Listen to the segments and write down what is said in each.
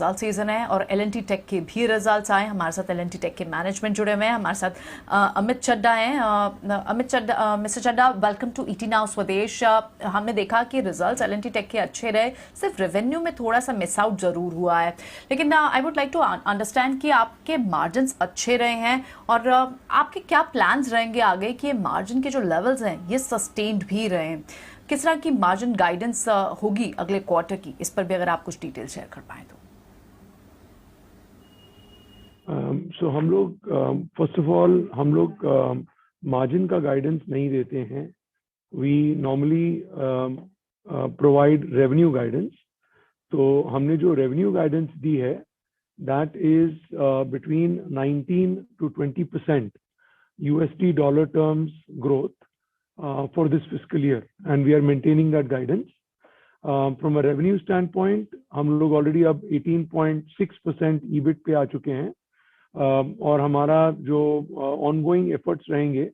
Result season है और L&T take के भी रिजल्ट्स आए। हमारे साथ एल&टी टेक के मैनेजमेंट जुड़े हुए हैं। हमारे साथ अमित चड्डा हैं। Mister Chadha, welcome to ET Now Swadesh. हमने देखा कि रिजल्ट्स एल&टी टेक के अच्छे रहे, सिर्फ रेवेन्यू में थोड़ा सा मिस आउट जरूर हुआ है, लेकिन I would like to understand कि आपके मार्जिन्स अच्छे रहे हैं और आपके क्या प्लान्स रहेंगे आगे कि ये मार्जिन के जो लेवल्स हैं ये सस्टेन्ड भी रहे। किस तरह की मार्जिन गाइडेंस होगी अगले क्वार्टर की, इस पर भी अगर आप कुछ डिटेल शेयर कर पाए तो। सो हम लोग फर्स्ट ऑफ ऑल हम लोग मार्जिन का गाइडेंस नहीं देते हैं। We normally provide revenue guidance. तो हमने जो रेवेन्यू गाइडेंस दी है that is between 19 to 20% USD dollar terms growth for this fiscal year, and we are maintaining that guidance. From a revenue standpoint, हम लोग ऑलरेडी अब 18.6% EBIT पे आ चुके हैं, और हमारा जो ऑनगोइंग एफर्ट्स रहेंगे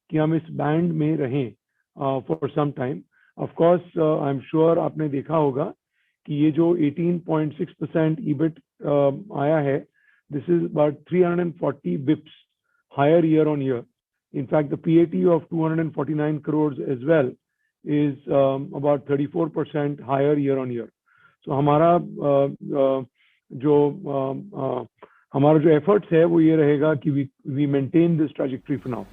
कि हम इस बैंड में रहें for some time. Of course I am sure आपने देखा होगा कि ये जो 18.6% EBIT आया है, this is about 340 bips higher year on year. In fact, the PAT of 249 crores as well is about 34% higher year on year. So हमारा जो एफर्ट्स है वो ये रहेगा कि we maintain this trajectory for now.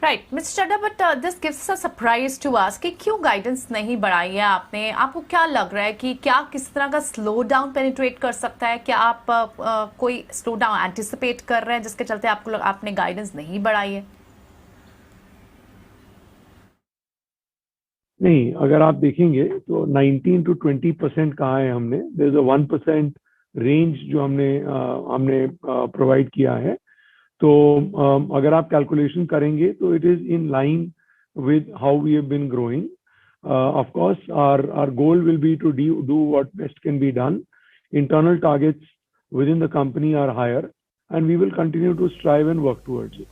Right mister Chadha, but this gives a surprise to us कि क्यों guidance नहीं बढ़ाई है आपने। आपको क्या लग रहा है कि क्या किस तरह का स्लो डाउन पेनिट्रेट कर सकता है? क्या आप कोई स्लो डाउन एंटिसिपेट कर रहे हैं जिसके चलते आपने गाइडेंस नहीं बढ़ाई है? नहीं, अगर आप देखेंगे तो 19 to 20% कहा है हमने। देयर इज अ 1% रेंज जो हमने प्रोवाइड किया है। तो अगर आप कैलकुलेशन करेंगे तो it is in line with how we have been growing. Of course our goal will be to do what best can be done. Internal targets within the company are higher and we will continue to strive and work towards it.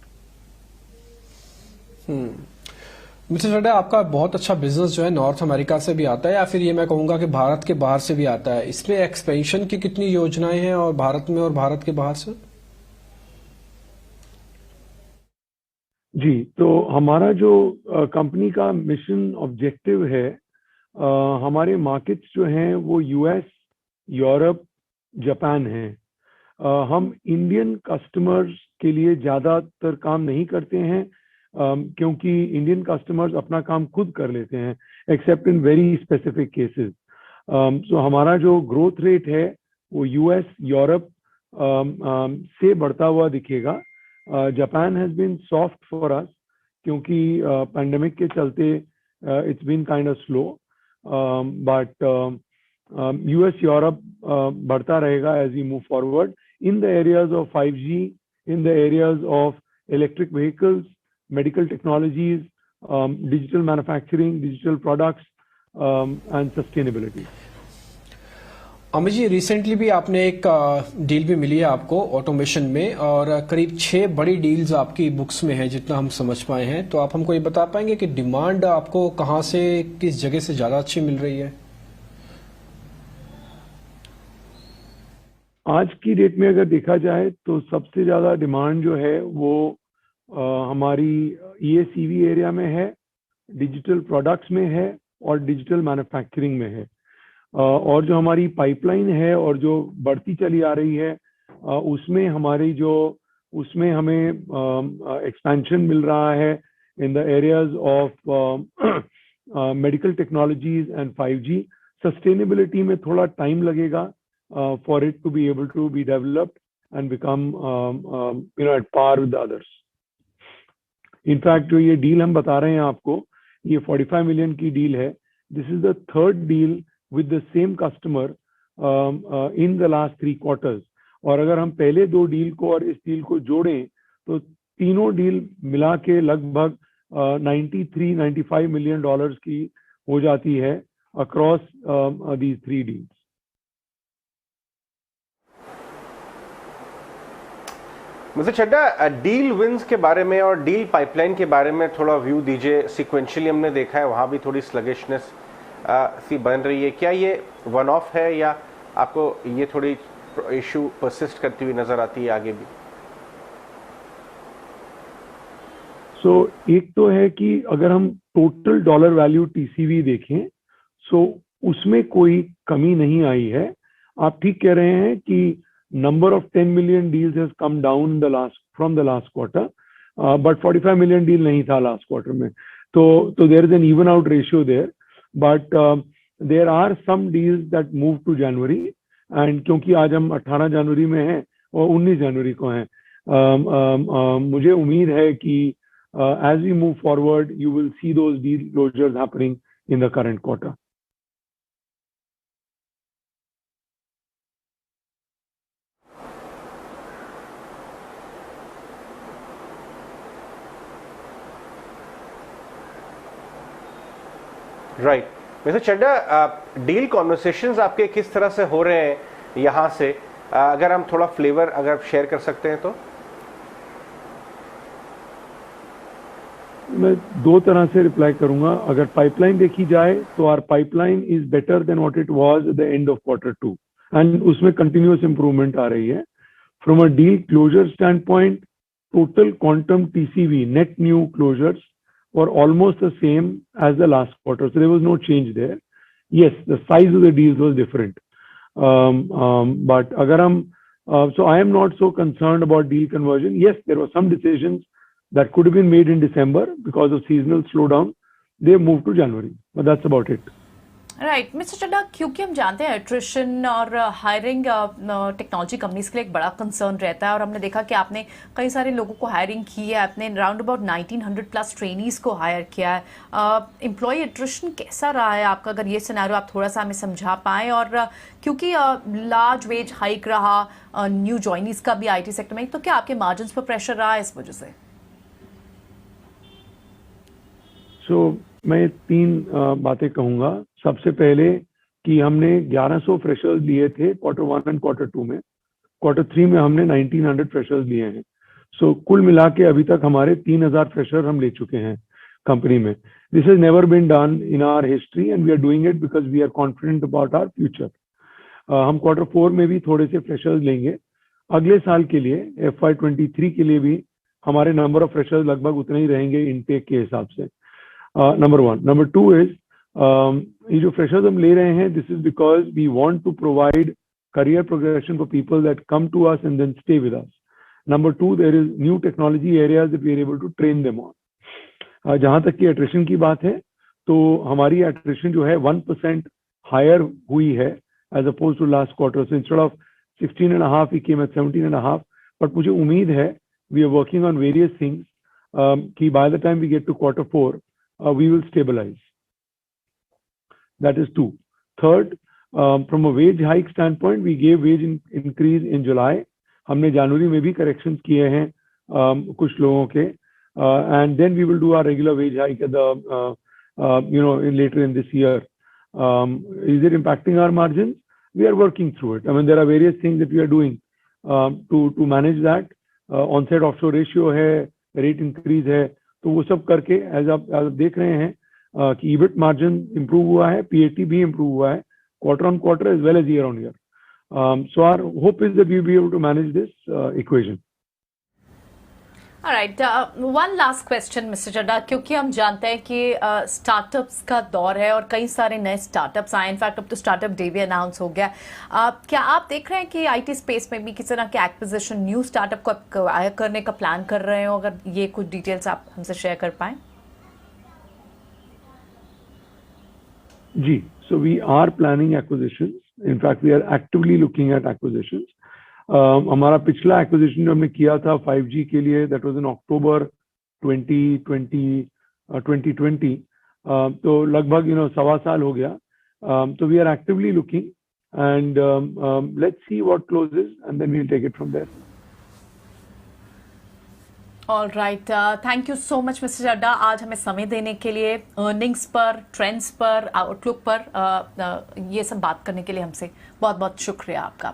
Mister Chadha, आपका बहुत अच्छा business जो है north America से भी आता है, या फिर ये मैं कहूंगा कि भारत के बाहर से भी आता है। इसमें एक्सपेंशन की कितनी योजनाएं हैं और भारत में और भारत के बाहर से? जी, तो हमारा जो कंपनी का मिशन ऑब्जेक्टिव है, हमारे मार्केट्स जो हैं वो यूएस, यूरोप, जापान हैं। हम इंडियन कस्टमर्स के लिए ज़्यादातर काम नहीं करते हैं, क्योंकि इंडियन कस्टमर्स अपना काम खुद कर लेते हैं except in very specific cases. So हमारा जो ग्रोथ रेट है वो यूएस, यूरोप से बढ़ता हुआ दिखेगा। Japan has been soft for us क्योंकि पैंडेमिक के चलते it's been kind of slow, but US, Europe बढ़ता रहेगा as we move forward in the areas of 5G, in the areas of electric vehicles, medical technologies, digital manufacturing, digital products, and sustainability. Amit ji, recently भी आपने एक deal भी मिली है आपको automation में, और करीब 6 बड़ी डील्स आपकी बुक्स में है जितना हम समझ पाए हैं। तो आप हमको ये बता पाएंगे कि डिमांड आपको कहाँ से, किस जगह से ज्यादा अच्छी मिल रही है? आज की डेट में अगर देखा जाए तो सबसे ज्यादा डिमांड जो है वो हमारी EACV एरिया में है, डिजिटल प्रोडक्ट्स में है और डिजिटल मैन्युफैक्चरिंग में है। और जो हमारी पाइपलाइन है और जो बढ़ती चली आ रही है, उसमें हमें एक्सपेंशन मिल रहा है in the areas of medical technologies and 5G। Sustainability में थोड़ा टाइम लगेगा for it to be able to be developed and become at par with others. In fact जो ये डील हम बता रहे हैं आपको, ये 45 मिलियन की डील है। This is the third deal with the same customer in the last 3 quarters। और अगर हम पहले 2 डील को और इस डील को जोड़ें तो तीनों डील मिला के लगभग 93-95 मिलियन डॉलर्स की हो जाती है across these 3 deals. Mister Chadha, deal wins के बारे में और डील पाइपलाइन के बारे में थोड़ा व्यू दीजिए। सिक्वेंशियली हमने देखा है वहां भी थोड़ी स्लगिशनेस सी बन रही है, क्या ये वन ऑफ है या आपको ये थोड़ी इशू परसिस्ट करती हुई नजर आती है आगे भी? एक तो है कि अगर हम टोटल डॉलर वैल्यू टीसीवी देखें, उसमें कोई कमी नहीं आई है। आप ठीक कह रहे हैं कि number of 10 million deals has come down from the last quarter, but 45 million deal नहीं था लास्ट क्वार्टर में, तो there is an even out ratio there, but there are some deals that move to January, and क्योंकि आज हम 18 जनवरी में हैं और 19 जनवरी को हैं, मुझे उम्मीद है कि as we move forward, you will see those deal closures happening in the current quarter. Right, mister Chadha, deal conversations आपके किस तरह से हो रहे हैं यहाँ से? अगर हम थोड़ा फ्लेवर अगर शेयर कर सकते हैं तो। मैं दो तरह से रिप्लाई करूंगा। अगर पाइपलाइन देखी जाए तो our pipeline is better than what it was at the end of Q2, and उसमें कंटिन्यूअस इंप्रूवमेंट आ रही है। From a deal closure standpoint, total quantum TCV net new closures were almost the same as the last quarter, so there was no change there. Yes, the size of the deals was different, but agar so I am not so concerned about deal conversion. Yes, there were some decisions that could have been made in December because of seasonal slowdown. They moved to January, but that's about it. Right mister Chadha, क्योंकि हम जानते हैं attrition और hiring technology companies के लिए एक बड़ा concern रहता है, और हमने देखा कि आपने कई सारे लोगों को हायरिंग की है, आपने राउंड अबाउट 1900 प्लस ट्रेनीज को हायर किया है। एम्प्लॉय एट्रिशन कैसा रहा है आपका? अगर ये सिनेरियो आप थोड़ा सा हमें समझा पाएं, और क्योंकि लार्ज वेज हाइक रहा न्यू जॉइनीज का भी आईटी सेक्टर में, तो क्या आपके मार्जिन पर प्रेशर रहा है इस वजह से? मैं तीन बातें कहूंगा। सबसे पहले कि हमने 1100 फ्रेशर्स लिए थे Q1 एंड Q2 में, Q3 में हमने 1900 फ्रेशर्स लिए हैं। कुल मिला के अभी तक हमारे 3000 फ्रेशर हम ले चुके हैं कंपनी में। This has never been done in our history and we are doing it because we are confident about our future. हम Q4 में भी थोड़े से फ्रेशर्स लेंगे। अगले साल के लिए FY23 के लिए भी हमारे नंबर ऑफ फ्रेशर्स लगभग उतने ही रहेंगे इनटेक के हिसाब से। नंबर 1। नंबर 2 इज ये जो फ्रेशर्स हम ले रहे हैं, this is because we want to provide career progression for people that come to us and then stay with us. Number 2, there is new technology areas that we are able to train them on. जहां तक की attrition की बात है, तो हमारी attrition जो है 1% higher हुई है as opposed to last quarter. So instead of 16.5, we came at 17.5. But मुझे उम्मीद है we are working on various things कि by the time we get to Q4, we will stabilize. That is 2. Third, from a wage hike standpoint, we gave wage increase in July. हमने जनवरी में भी corrections किए हैं कुछ लोगों के, and then we will do our regular wage hike at the later in this year. Is it impacting our margins? We are working through it. I mean, there are various things that we are doing to manage that. On-site offshore ratio है, rate increase है, तो वो सब करके as आप देख रहे हैं कि EBIT margin improve हुआ है, PAT भी improve हुआ है quarter on quarter as well as year on year. So our hope is that we will be able to manage this equation. All right, one last question, Mr. चड्डा, क्योंकि हम जानते हैं कि स्टार्टअप्स का दौर है और कई सारे नए स्टार्टअप्स आए। इनफैक्ट अब तो स्टार्टअप डे भी अनाउंस हो गया। क्या आप देख रहे हैं कि आईटी स्पेस में भी किसी तरह के एक्विजिशन न्यू स्टार्टअप को एक्वायर करने का प्लान कर रहे हो? अगर ये कुछ डिटेल्स आप हमसे शेयर कर पाएं। जी, so we are planning acquisitions. In fact, we are actively looking at acquisitions. हमारा पिछला acquisition जो हमने किया था 5G के लिए, that was in October 2020, तो लगभग सवा साल हो गया। So we are actively looking and let's see what closes and then we'll take it from there. All right, thank you so much mister Chadha, आज हमें समय देने के लिए, अर्निंग्स पर, ट्रेंड्स पर, आउटलुक पर ये सब बात करने के लिए हमसे बहुत बहुत शुक्रिया आपका।